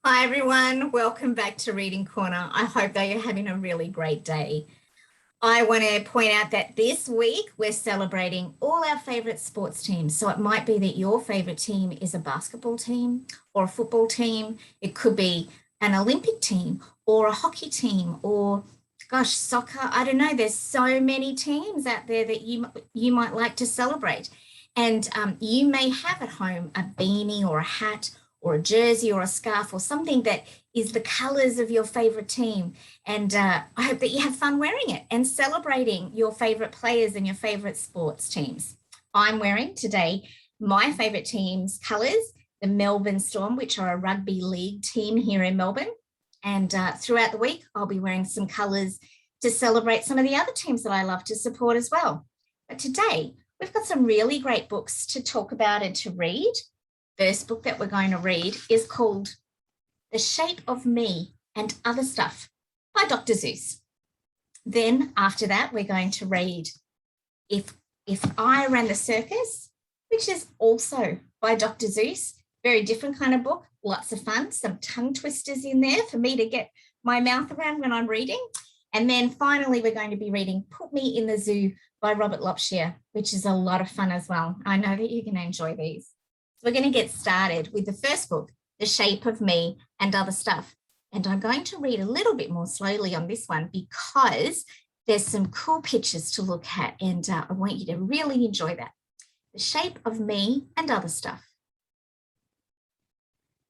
Hi everyone, welcome back to Reading Corner. I hope that you're having a really great day. I want to point out that this week we're celebrating all our favourite sports teams. So it might be that your favourite team is a basketball team or a football team. It could be an Olympic team or a hockey team or, gosh, soccer. I don't know. There's so many teams out there that you might like to celebrate. And you may have at home a beanie or a hat or a jersey or a scarf or something that is the colours of your favourite team. And I hope that you have fun wearing it and celebrating your favourite players and your favourite sports teams. I'm wearing today my favourite team's colours, the Melbourne Storm, which are a rugby league team here in Melbourne. And throughout the week, I'll be wearing some colours to celebrate some of the other teams that I love to support as well. But today, we've got some really great books to talk about and to read. First book that we're going to read is called The Shape of Me and Other Stuff by Dr. Seuss. Then after that, we're going to read If I Ran the Circus, which is also by Dr. Seuss. Very different kind of book, lots of fun, some tongue twisters in there for me to get my mouth around when I'm reading. And then finally, we're going to be reading Put Me in the Zoo by Robert Lopshire, which is a lot of fun as well. I know that you're going to enjoy these. So we're going to get started with the first book, The Shape of Me and Other Stuff. And I'm going to read a little bit more slowly on this one because there's some cool pictures to look at and I want you to really enjoy that. The Shape of Me and Other Stuff.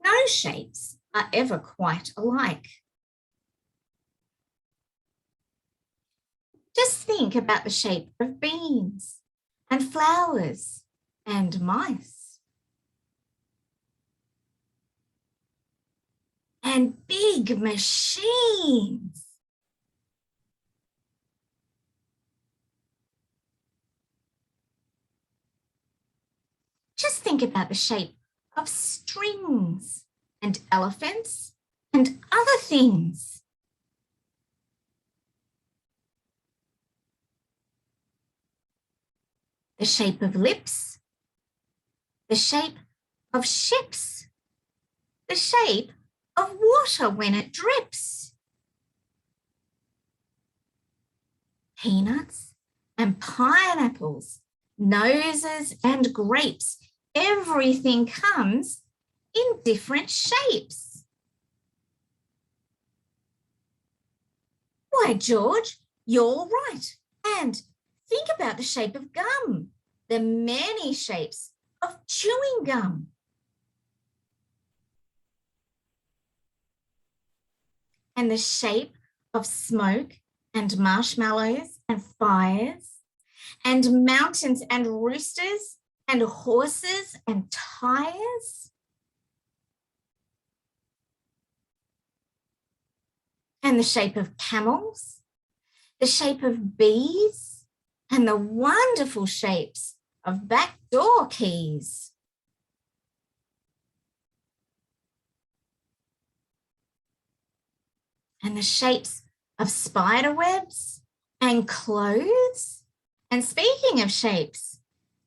No shapes are ever quite alike. Just think about the shape of beans and flowers and mice. And big machines. Just think about the shape of strings and elephants and other things. The shape of lips, the shape of ships, the shape of water when it drips. Peanuts and pineapples, noses and grapes, everything comes in different shapes. Why, George, you're right. And think about the shape of gum, the many shapes of chewing gum. And the shape of smoke and marshmallows and fires and mountains and roosters and horses and tires. And the shape of camels, the shape of bees, and the wonderful shapes of back door keys. And the shapes of spider webs and clothes. And speaking of shapes,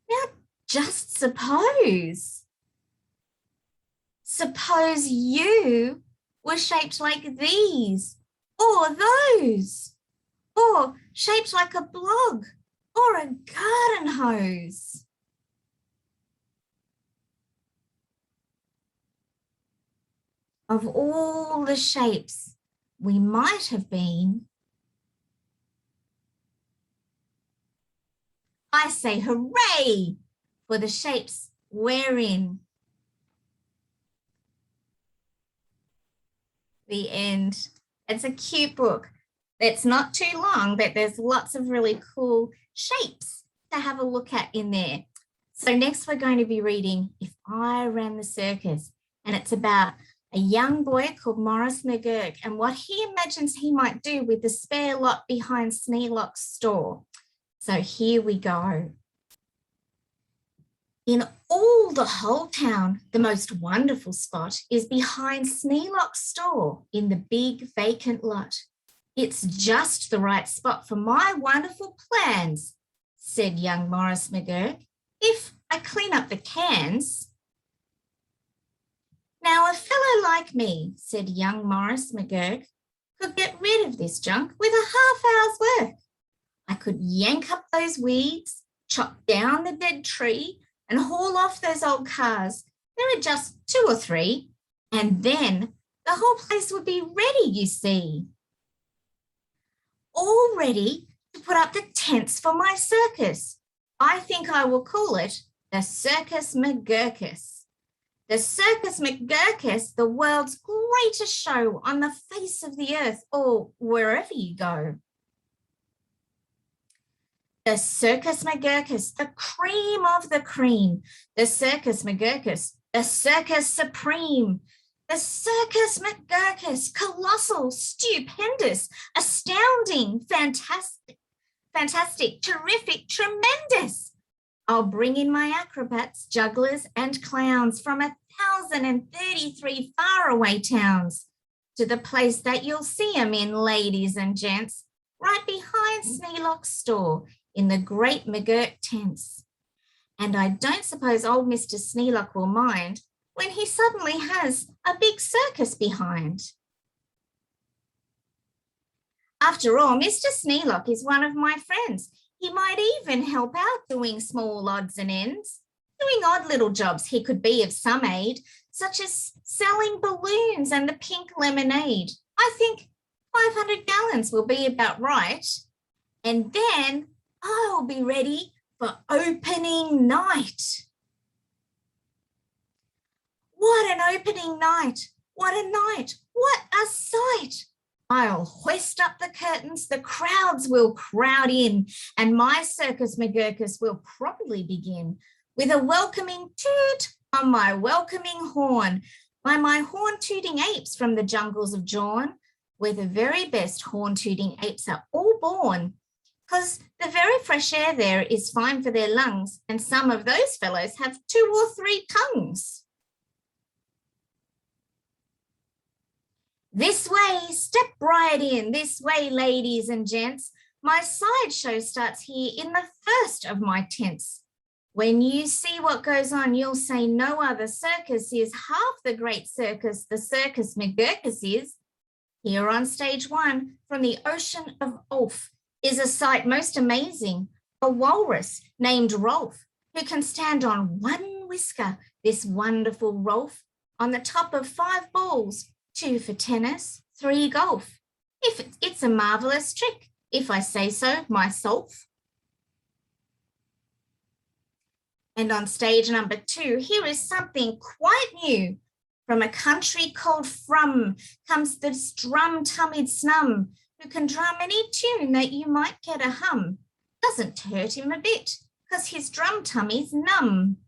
now just suppose you were shaped like these or those, or shaped like a blog or a garden hose. Of all the shapes we might have been, I say hooray for the shapes we're in. The end. It's a cute book. It's not too long, but there's lots of really cool shapes to have a look at in there. So next we're going to be reading If I Ran the Circus, and it's about a young boy called Morris McGurk and what he imagines he might do with the spare lot behind Sneelock's store. So here we go. In all the whole town, the most wonderful spot is behind Sneelock's store in the big vacant lot. It's just the right spot for my wonderful plans, said young Morris McGurk. If I clean up the cans. Now, a fellow like me, said young Morris McGurk, could get rid of this junk with a half hour's work. I could yank up those weeds, chop down the dead tree, and haul off those old cars. There are just 2 or 3, and then the whole place would be ready, you see. All ready to put up the tents for my circus. I think I will call it the Circus McGurkus. The Circus McGurkus, the world's greatest show on the face of the earth, or wherever you go. The Circus McGurkus, the cream of the cream. The Circus McGurkus, the Circus Supreme. The Circus McGurkus, colossal, stupendous, astounding, fantastic, terrific, tremendous. I'll bring in my acrobats, jugglers, and clowns from 1,033 faraway towns to the place that you'll see 'em in, ladies and gents, right behind Sneelock's store in the great McGurk tents. And I don't suppose old Mr. Sneelock will mind when he suddenly has a big circus behind. After all, Mr. Sneelock is one of my friends. He might even help out doing small odds and ends, doing odd little jobs he could be of some aid, such as selling balloons and the pink lemonade. I think 500 gallons will be about right. And then I'll be ready for opening night. What an opening night. What a night. What a sight. I'll hoist up the curtains, the crowds will crowd in, and my Circus McGurkus will properly begin with a welcoming toot on my welcoming horn by my horn-tooting apes from the jungles of Jawn, where the very best horn-tooting apes are all born, because the very fresh air there is fine for their lungs, and some of those fellows have 2 or 3 tongues. This way, step right in, this way, ladies and gents. My sideshow starts here in the first of my tents. When you see what goes on, you'll say no other circus is half the great circus the Circus McGurkus is. Here on stage 1, from the ocean of Ulf, is a sight most amazing, a walrus named Rolf, who can stand on 1 whisker, this wonderful Rolf, on the top of 5 balls, 2 for tennis, 3 golf. It's a marvellous trick, if I say so myself. And on stage number 2, here is something quite new. From a country called From comes this drum-tummied snum, who can drum any tune that you might get a hum. Doesn't hurt him a bit, 'cause his drum tummy's numb.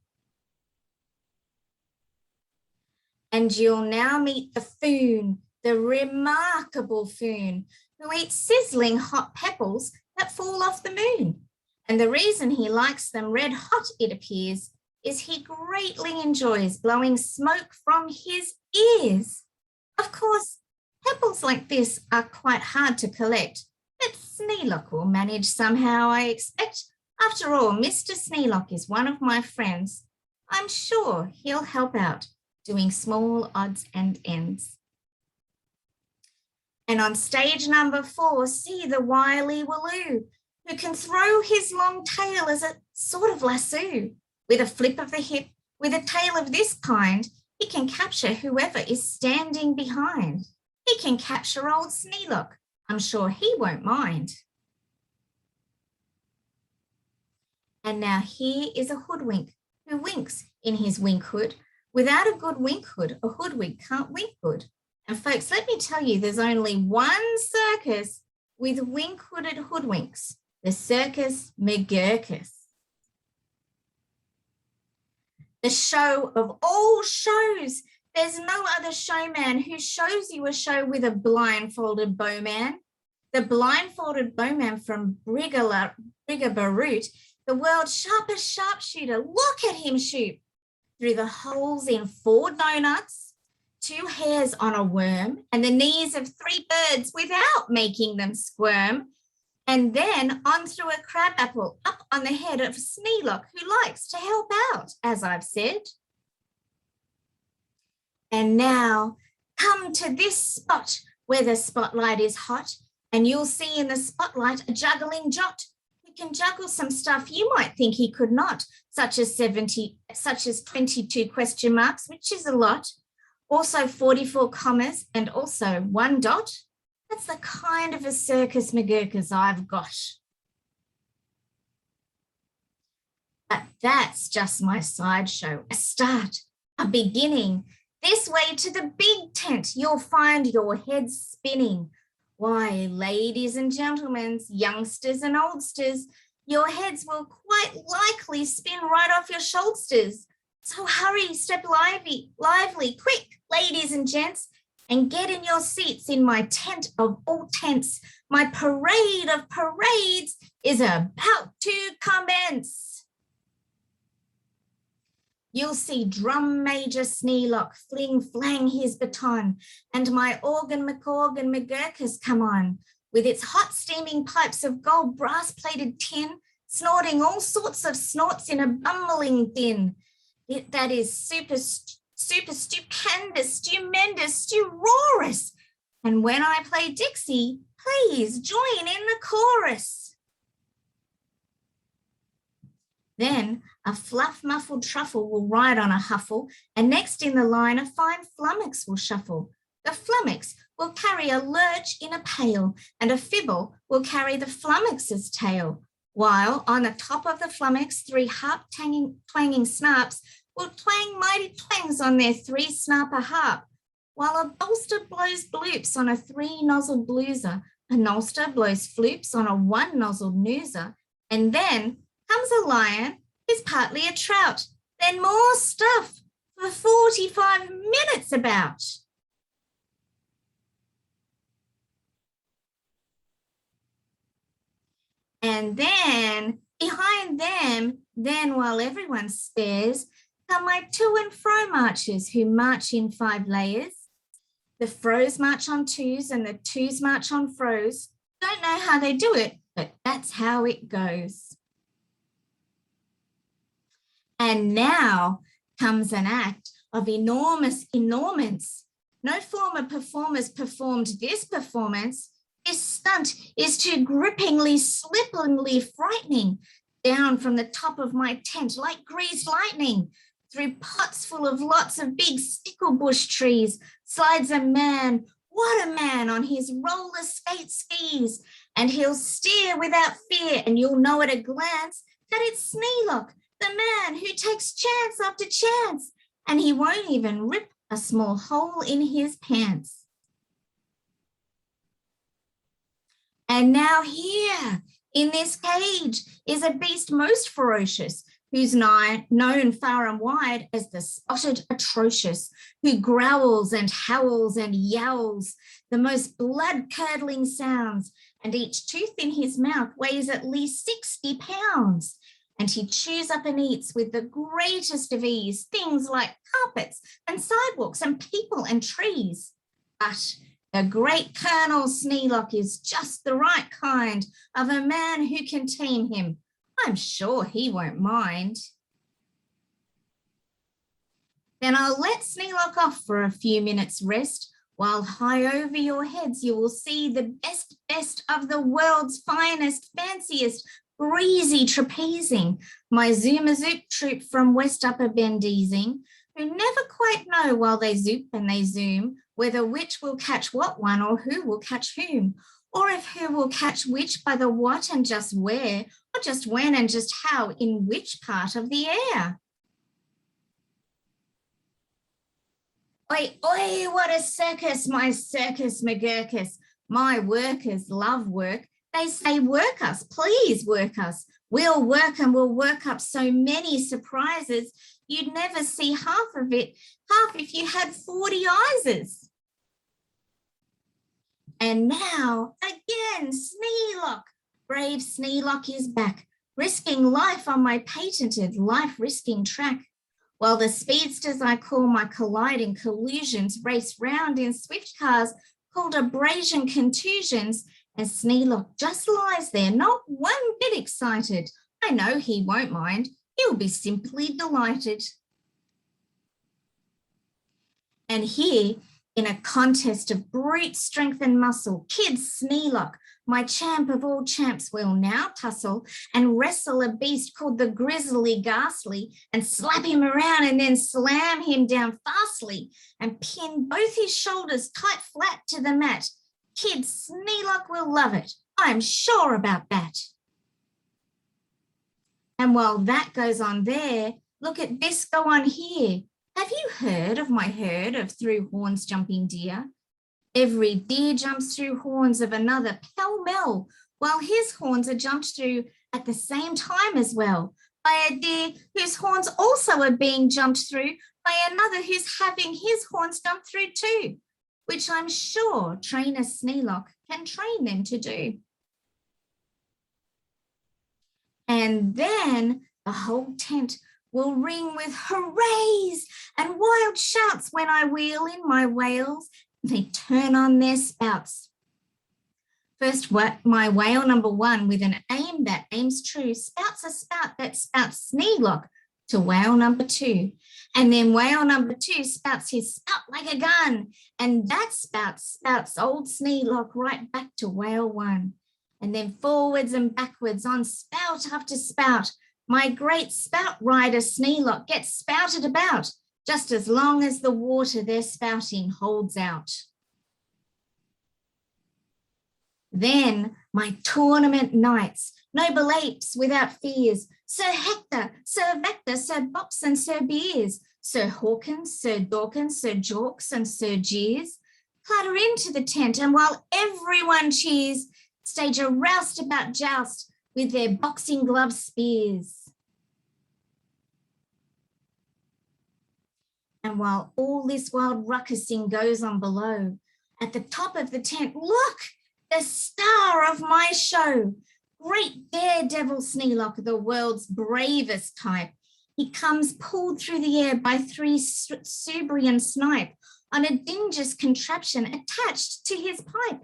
And you'll now meet the Foon, the remarkable Foon, who eats sizzling hot pebbles that fall off the moon. And the reason he likes them red hot, it appears, is he greatly enjoys blowing smoke from his ears. Of course, pebbles like this are quite hard to collect, but Sneelock will manage somehow, I expect. After all, Mr. Sneelock is one of my friends. I'm sure he'll help out, doing small odds and ends. And on stage number 4, see the wily Walloo, who can throw his long tail as a sort of lasso. With a flip of the hip, with a tail of this kind, he can capture whoever is standing behind. He can capture old Sneelock. I'm sure he won't mind. And now here is a hoodwink who winks in his wink hood. Without a good wink hood, a hoodwink can't wink good. And folks, let me tell you, there's only one circus with wink-hooded hoodwinks, the Circus McGurkus. The show of all shows. There's no other showman who shows you a show with a blindfolded bowman. The blindfolded bowman from Brigger-Barut, the world's sharpest sharpshooter. Look at him shoot through the holes in 4 donuts, 2 hairs on a worm, and the knees of 3 birds without making them squirm. And then on through a crab apple up on the head of Sneelock, who likes to help out, as I've said. And now Come to this spot where the spotlight is hot, and you'll see in the spotlight a juggling jot who can juggle some stuff you might think he could not, such as 22 question marks, which is a lot, also 44 commas, and also 1 dot. That's the kind of a circus McGurkers I've got. But that's just my sideshow, a start, a beginning. This way to the big tent, you'll find your heads spinning. Why, ladies and gentlemen, youngsters and oldsters, your heads will quite likely spin right off your shoulders. So hurry, step lively, quick, ladies and gents, and get in your seats in my tent of all tents. My parade of parades is about to commence. You'll see Drum Major Sneelock fling his baton, and my organ McGurk has come on, with its hot steaming pipes of gold brass-plated tin, snorting all sorts of snorts in a bumbling din. That is super stupendous, stupendous, stupendous. And when I play Dixie, please join in the chorus. Then a fluff-muffled truffle will ride on a huffle, and next in the line a fine flummox will shuffle. The flummox will carry a lurch in a pail, and a fibble will carry the flummox's tail, while on the top of the flummox 3 harp-twanging snaps will twang mighty twangs on their 3-snapper harp, while a bolster blows bloops on a 3-nozzled blueser, a nolster blows floops on a 1-nozzled nooser, and then comes a lion who's partly a trout, then more stuff for 45 minutes about. And then behind them, then while everyone stares, come my to and fro marchers who march in 5 layers. The fros march on 2s and the 2s march on fros. Don't know how they do it, but that's how it goes. And now comes an act of enormous enormance. No former performers performed this performance. This stunt is too grippingly, slippingly frightening. Down from the top of my tent like greased lightning, through pots full of lots of big sticklebush trees, slides a man, what a man, on his roller skate skis. And he'll steer without fear, and you'll know at a glance that it's Sneelock, the man who takes chance after chance, and he won't even rip a small hole in his pants. And now here in this cage is a beast most ferocious, who's known far and wide as the spotted atrocious, who growls and howls and yowls the most blood-curdling sounds, and each tooth in his mouth weighs at least 60 pounds. And he chews up and eats with the greatest of ease things like carpets and sidewalks and people and trees. But the great Colonel Sneelock is just the right kind of a man who can tame him. I'm sure he won't mind. Then I'll let Sneelock off for a few minutes' rest, while high over your heads you will see the best of the world's finest, fanciest, breezy trapezing, my Zoom-a-Zoop troop from West Upper Bendeezing, who never quite know while they zoop and they zoom, whether which will catch what one or who will catch whom, or if who will catch which by the what and just where, or just when and just how, in which part of the air. Oi, oi, what a circus, my circus McGurkus. My workers love work. They say, work us, please work us. We'll work and we'll work up so many surprises. You'd never see half of it, half if you had 40 eyes. And now again, Sneelock. Brave Sneelock is back, risking life on my patented life-risking track. While the speedsters I call my colliding collusions race round in swift cars called abrasion contusions, and Sneelock just lies there, not one bit excited. I know he won't mind. He'll be simply delighted. And here In a contest of brute strength and muscle, Kid Sneelock, my champ of all champs, will now tussle and wrestle a beast called the Grizzly Ghastly and slap him around and then slam him down fastly and pin both his shoulders tight flat to the mat. Kid Sneelock will love it. I'm sure about that. And while that goes on there, look at this go on here. Have you heard of my herd of through horns jumping deer? Every deer jumps through horns of another pell-mell, while his horns are jumped through at the same time as well, by a deer whose horns also are being jumped through by another who's having his horns jumped through too, which I'm sure trainer Sneelock can train them to do. And then the whole tent will ring with hurrays and wild shouts when I wheel in my whales. They turn on their spouts. First, my whale number 1 with an aim that aims true spouts a spout that spouts Sneelock to whale number 2. And then whale number 2 spouts his spout like a gun. And that spouts old Sneelock right back to whale 1. And then forwards and backwards on spout after spout, my great spout rider Sneelock gets spouted about, just as long as the water they're spouting holds out. Then my tournament knights, noble apes without fears, Sir Hector, Sir Vector, Sir Bops and Sir Beers, Sir Hawkins, Sir Dawkins, Sir Jorks and Sir Jeers, clatter into the tent, and while everyone cheers, stage a roustabout joust with their boxing glove spears. And while all this wild ruckusing goes on below, at the top of the tent, look, the star of my show, great daredevil Sneelock, the world's bravest type. He comes pulled through the air by 3 Subrian snipe on a dingus contraption attached to his pipe.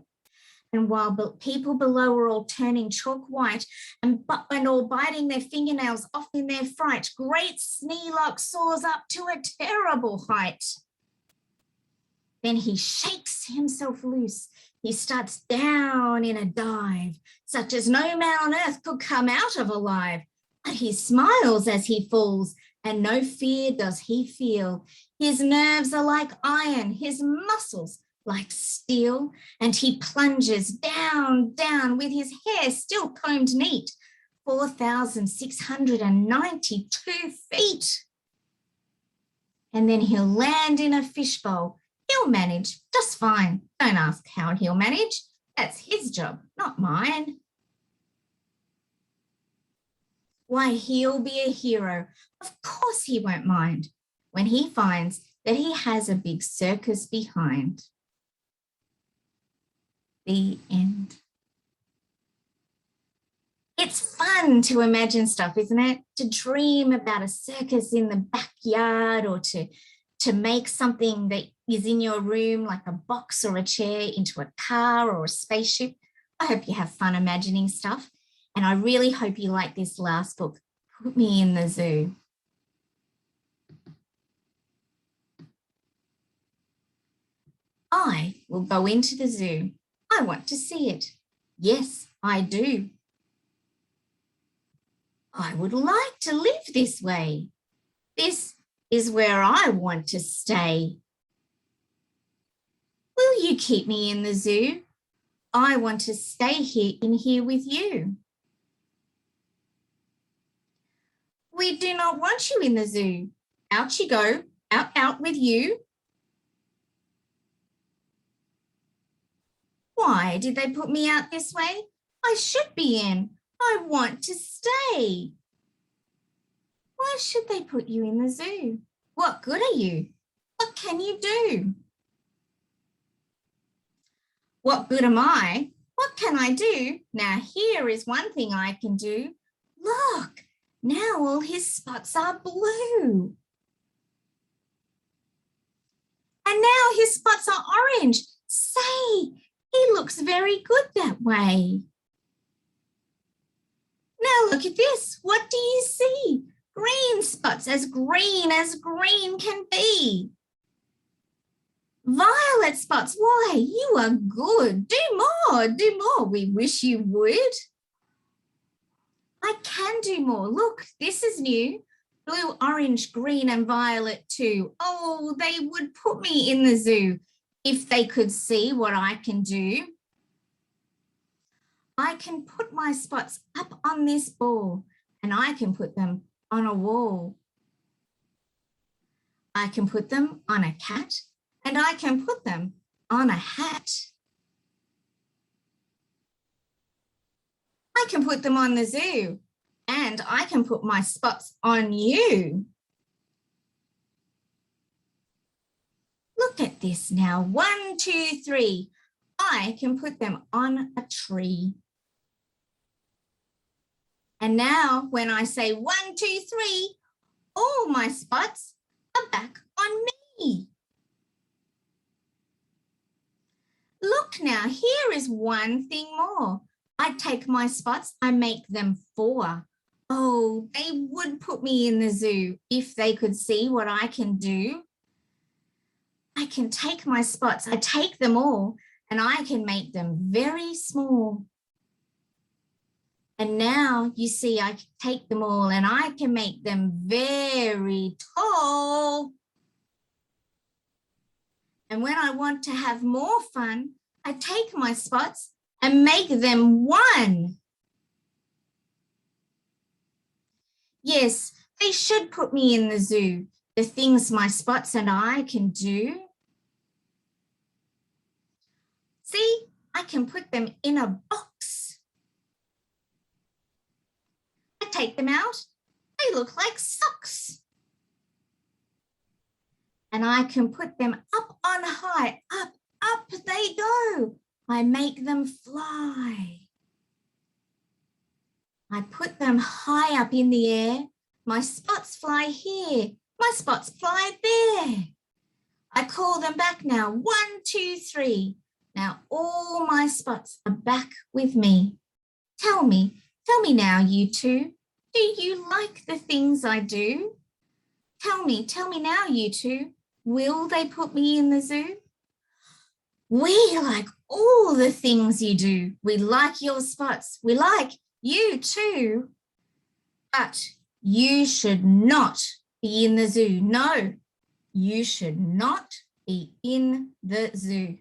And while people below are all turning chalk white and all biting their fingernails off in their fright, great Sneelock soars up to a terrible height. Then he shakes himself loose. He starts down in a dive, such as no man on earth could come out of alive. But he smiles as he falls, and no fear does he feel. His nerves are like iron, his muscles like steel, and he plunges down, down with his hair still combed neat, 4,692 feet. And then he'll land in a fishbowl. He'll manage just fine. Don't ask how he'll manage. That's his job, not mine. Why, he'll be a hero. Of course he won't mind when he finds that he has a big circus behind. The end. It's fun to imagine stuff, isn't it? To dream about a circus in the backyard, or to make something that is in your room, like a box or a chair, into a car or a spaceship. I hope you have fun imagining stuff. And I really hope you like this last book, Put Me in the Zoo. I will go into the zoo. I want to see it. Yes, I do. I would like to live this way. This is where I want to stay. Will you keep me in the zoo? I want to stay here with you. We do not want you in the zoo. Out you go, out with you. Why did they put me out this way? I should be in. I want to stay. Why should they put you in the zoo? What good are you? What can you do? What good am I? What can I do? Now here is one thing I can do. Look, now all his spots are blue. And now his spots are orange. Say, he looks very good that way. Now look at this. What do you see? Green spots, as green can be. Violet spots, why, you are good. Do more, do more. We wish you would. I can do more. Look, this is new. Blue, orange, green, and violet too. Oh, they would put me in the zoo if they could see what I can do. I can put my spots up on this ball and I can put them on a wall. I can put them on a cat and I can put them on a hat. I can put them on the zoo and I can put my spots on you. Look at this now. 1, 2, 3. I can put them on a tree. And now when I say 1, 2, 3, all my spots are back on me. Look now, here is one thing more. I take my spots, I make them 4. Oh, they would put me in the zoo if they could see what I can do. I can take my spots, I take them all, and I can make them very small. And now you see I can take them all and I can make them very tall. And when I want to have more fun, I take my spots and make them 1. Yes, they should put me in the zoo, the things my spots and I can do. See, I can put them in a box. I take them out, they look like socks. And I can put them up on high, up they go. I make them fly. I put them high up in the air. My spots fly here, my spots fly there. I call them back now, 1, 2, 3. Now all my spots are back with me. Tell me now, you two, do you like the things I do? Tell me now, you two, will they put me in the zoo? We like all the things you do. We like your spots. We like you too. But you should not be in the zoo. No, you should not be in the zoo.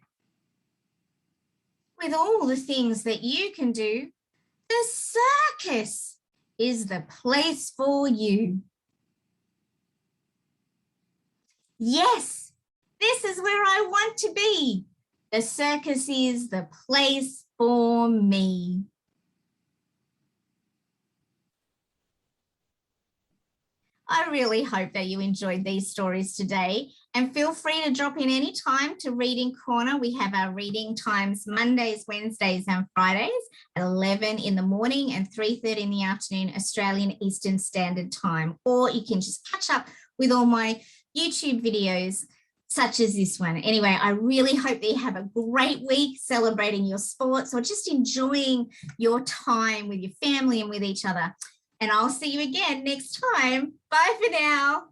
With all the things that you can do, the circus is the place for you. Yes, this is where I want to be. The circus is the place for me. I really hope that you enjoyed these stories today, and feel free to drop in any time to Reading Corner. We have our reading times Mondays, Wednesdays and Fridays at 11 in the morning and 3:30 in the afternoon, Australian Eastern Standard Time. Or you can just catch up with all my YouTube videos such as this one. Anyway, I really hope that you have a great week celebrating your sports or just enjoying your time with your family and with each other. And I'll see you again next time. Bye for now.